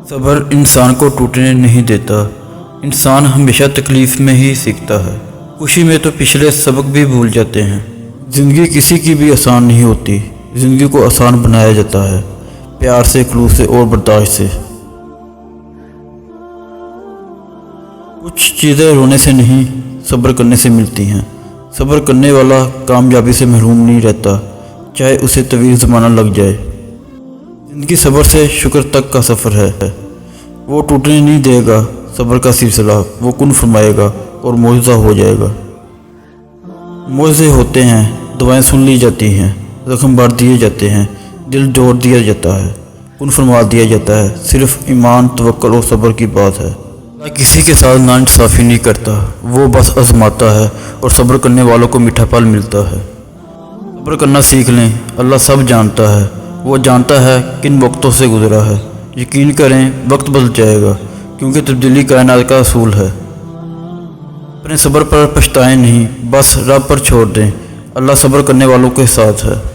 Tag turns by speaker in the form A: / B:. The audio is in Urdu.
A: صبر انسان کو ٹوٹنے نہیں دیتا، انسان ہمیشہ تکلیف میں ہی سیکھتا ہے۔ خوشی میں تو پچھلے سبق بھی بھول جاتے ہیں۔ زندگی کسی کی بھی آسان نہیں ہوتی، زندگی کو آسان بنایا جاتا ہے پیار سے، خلوص سے اور برداشت سے۔ کچھ چیزیں رونے سے نہیں، صبر کرنے سے ملتی ہیں۔ صبر کرنے والا کامیابی سے محروم نہیں رہتا، چاہے اسے طویل زمانہ لگ جائے۔ زندگی صبر سے شکر تک کا سفر ہے، وہ ٹوٹنے نہیں دے گا صبر کا سلسلہ، وہ کن فرمائے گا اور معجزہ ہو جائے گا۔ معجزے ہوتے ہیں، دعائیں سن لی جاتی ہیں، زخم بھر دیے جاتے ہیں، دل جوڑ دیا جاتا ہے، کن فرما دیا جاتا ہے۔ صرف ایمان، توکل اور صبر کی بات ہے۔ اللہ کسی کے ساتھ ناانصافی نہیں کرتا، وہ بس آزماتا ہے اور صبر کرنے والوں کو میٹھا پھل ملتا ہے۔ صبر کرنا سیکھ لیں، اللہ سب جانتا ہے، وہ جانتا ہے کن وقتوں سے گزرا ہے۔ یقین کریں وقت بدل جائے گا، کیونکہ تبدیلی کائنات کا اصول ہے۔ اپنے صبر پر پچھتائیں نہیں، بس رب پر چھوڑ دیں، اللہ صبر کرنے والوں کے ساتھ ہے۔